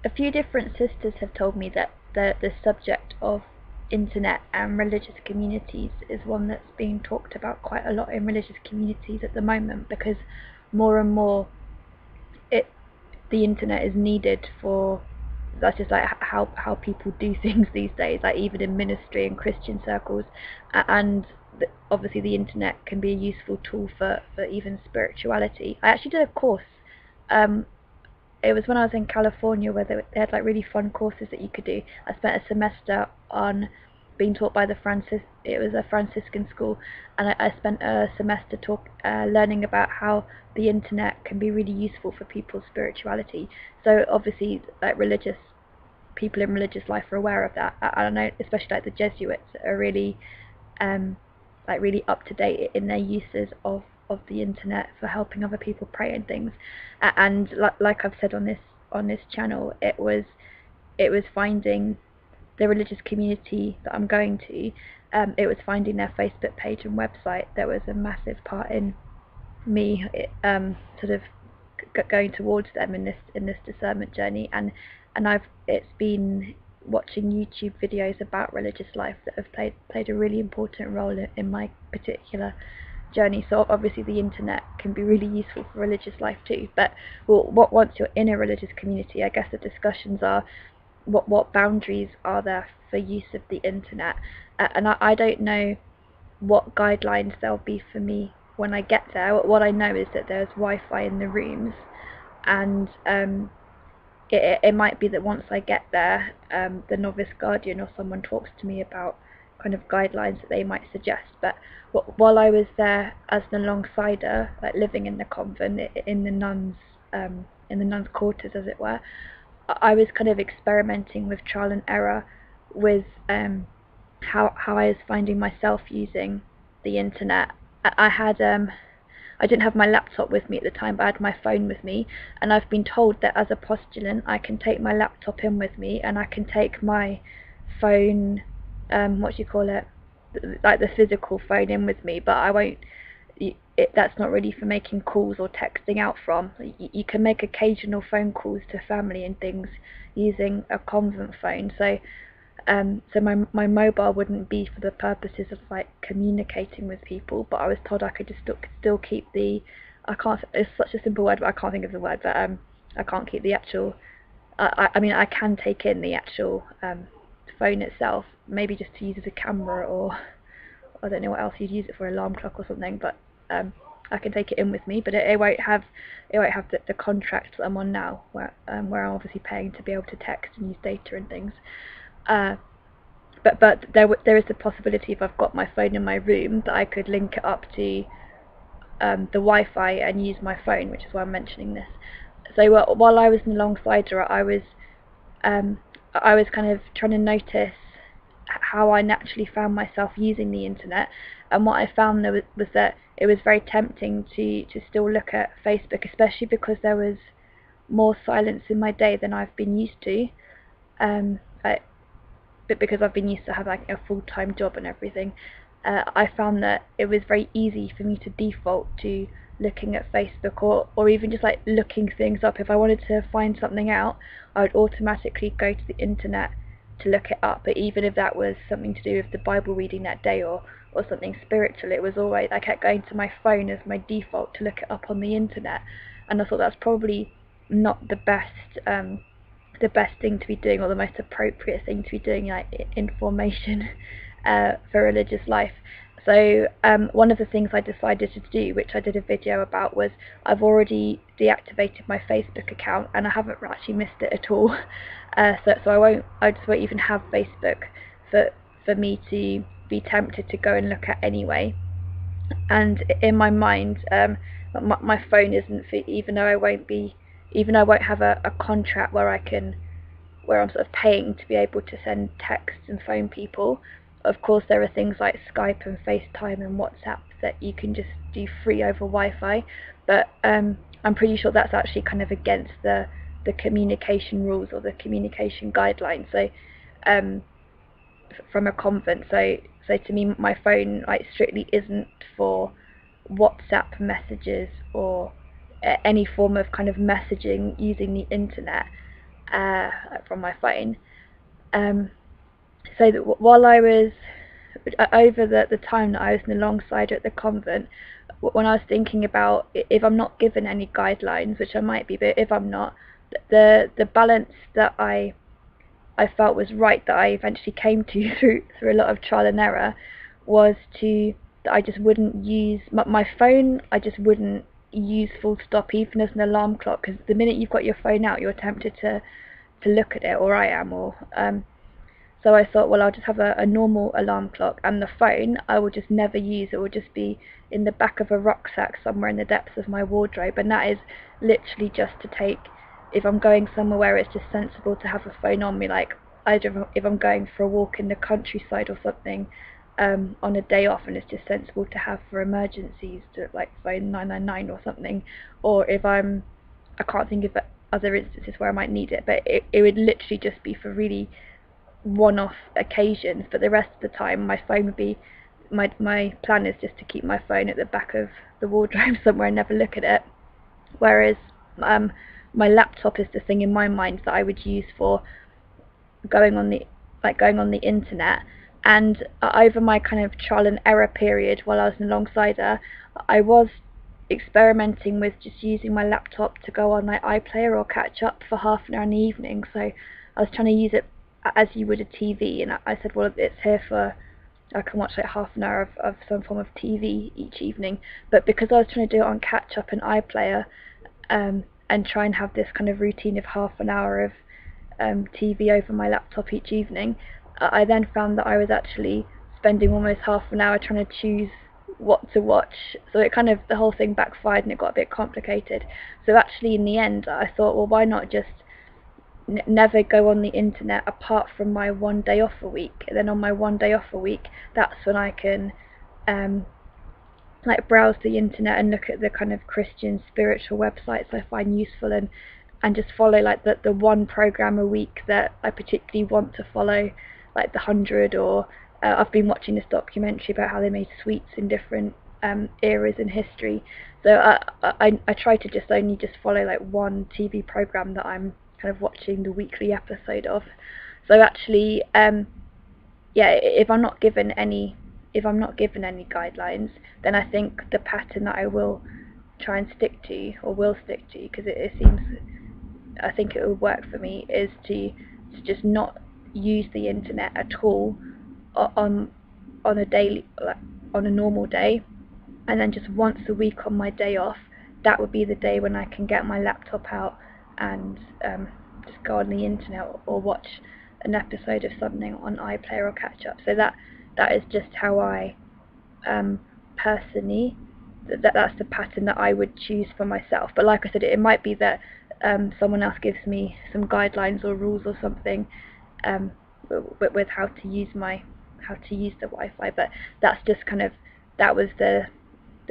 a few different sisters have told me that the subject of internet and religious communities is one that's being talked about quite a lot in religious communities at the moment, because more and more it the internet is needed for, that's just like how people do things these days, like even in ministry and Christian circles. And obviously the internet can be a useful tool for even spirituality. I actually did a course, um, it was when I was in California, where they had like really fun courses that you could do. I spent a semester on being taught by it was a Franciscan school, and I spent a semester learning about how the internet can be really useful for people's spirituality. So obviously, like religious people in religious life are aware of that. I don't know, especially like the Jesuits are really um, like really up to date in their uses of the internet for helping other people pray and things. And like I've said on this channel, it was finding the religious community that I'm going to. It was finding their Facebook page and website that was a massive part in me sort of going towards them in this discernment journey. And it's been watching YouTube videos about religious life that have played a really important role in my particular journey. So obviously the internet can be really useful for religious life too. But once you're in a religious community, I guess the discussions are what boundaries are there for use of the internet. And I don't know what guidelines there'll be for me when I get there. What I know is that there's Wi-Fi in the rooms, and it might be that once I get there, the novice guardian or someone talks to me about kind of guidelines that they might suggest. But while I was there as an alongsider, like living in the convent, in the nuns' quarters, as it were, I was kind of experimenting with trial and error with how I was finding myself using the internet. I didn't have my laptop with me at the time, but I had my phone with me, and I've been told that as a postulant I can take my laptop in with me, and I can take my phone, what do you call it, like the physical phone in with me, but I won't. That's not really for making calls or texting out from. You can make occasional phone calls to family and things using a convent phone. So my mobile wouldn't be for the purposes of like communicating with people, but I was told I could just still keep the, I can't, it's such a simple word, but I can't think of the word, but I can't keep the actual, I mean I can take in the actual phone itself, maybe just to use as a camera, or I don't know what else you'd use it for, alarm clock or something, but I can take it in with me, but it won't have the contract that I'm on now, where I'm obviously paying to be able to text and use data and things. But there is the possibility, if I've got my phone in my room, that I could link it up to the Wi-Fi and use my phone, which is why I'm mentioning this. So while I was alongside her, I was kind of trying to notice how I naturally found myself using the internet, and what I found there was that it was very tempting to still look at Facebook, especially because there was more silence in my day than I've been used to. But because I've been used to have like a full-time job and everything, I found that it was very easy for me to default to looking at Facebook, or even just like looking things up. If I wanted to find something out, I would automatically go to the internet to look it up. But even if that was something to do with the Bible reading that day, or something spiritual, it was always, I kept going to my phone as my default to look it up on the internet. And I thought that's probably not the best thing to be doing, or the most appropriate thing to be doing, like information for religious life. So one of the things I decided to do, which I did a video about, was I've already deactivated my Facebook account, and I haven't actually missed it at all. So I just won't even have Facebook for me to be tempted to go and look at anyway. And in my mind, my phone isn't for, even though I won't have a contract where I'm sort of paying to be able to send texts and phone people. Of course, there are things like Skype and FaceTime and WhatsApp that you can just do free over Wi-Fi, but I'm pretty sure that's actually kind of against the communication rules or the communication guidelines. So from a convent, so to me, my phone like strictly isn't for WhatsApp messages or any form of kind of messaging using the internet. from my phone. So that while I was over the time that I was alongside her at the convent, when I was thinking about if I'm not given any guidelines, which I might be, but if I'm not, the balance that I felt was right, that I eventually came to through a lot of trial and error, was that I just wouldn't use my phone. I just wouldn't use full stop, even as an alarm clock, because the minute you've got your phone out, you're tempted to look at it, or I am, or so I thought, well, I'll just have a normal alarm clock, and the phone I will just never use. It will just be in the back of a rucksack somewhere in the depths of my wardrobe, and that is literally just to take, if I'm going somewhere where it's just sensible to have a phone on me, like either if I'm going for a walk in the countryside or something, on a day off, and it's just sensible to have for emergencies, to like phone 999 or something, or if I can't think of other instances where I might need it, but it would literally just be for really one-off occasions. But the rest of the time my phone would be, my plan is just to keep my phone at the back of the wardrobe somewhere and never look at it, whereas my laptop is the thing in my mind that I would use for going on the internet. And over my kind of trial and error period while I was alongside her, I was experimenting with just using my laptop to go on like iPlayer or catch up for half an hour in the evening. So I was trying to use it as you would a TV, and I said, well, it's here for, I can watch like half an hour of some form of TV each evening. But because I was trying to do it on catch up and iPlayer, and try and have this kind of routine of half an hour of TV over my laptop each evening, I then found that I was actually spending almost half an hour trying to choose what to watch. So it kind of, the whole thing backfired and it got a bit complicated. So actually in the end I thought, well, why not just never go on the internet apart from my one day off a week, and then on my one day off a week, that's when I can like browse the internet and look at the kind of Christian spiritual websites I find useful, and just follow like the one program a week that I particularly want to follow, like the 100, or I've been watching this documentary about how they made sweets in different eras in history. So I try to just only just follow like one TV program that I'm kind of watching the weekly episode of. So actually, yeah, if I'm not given any guidelines, then I think the pattern that I will try and stick to, or will stick to, because it seems, I think it will work for me, is to just not use the internet at all on a daily, like on a normal day, and then just once a week on my day off, that would be the day when I can get my laptop out and just go on the internet or watch an episode of something on iPlayer or catch up. So that is just how I personally, that's the pattern that I would choose for myself. But like I said, it might be that someone else gives me some guidelines or rules or something with how to use the Wi-Fi. But that's just kind of, that was the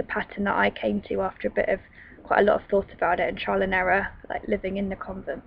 pattern that I came to after a bit of, quite a lot of thought about it and trial and error, like living in the convent.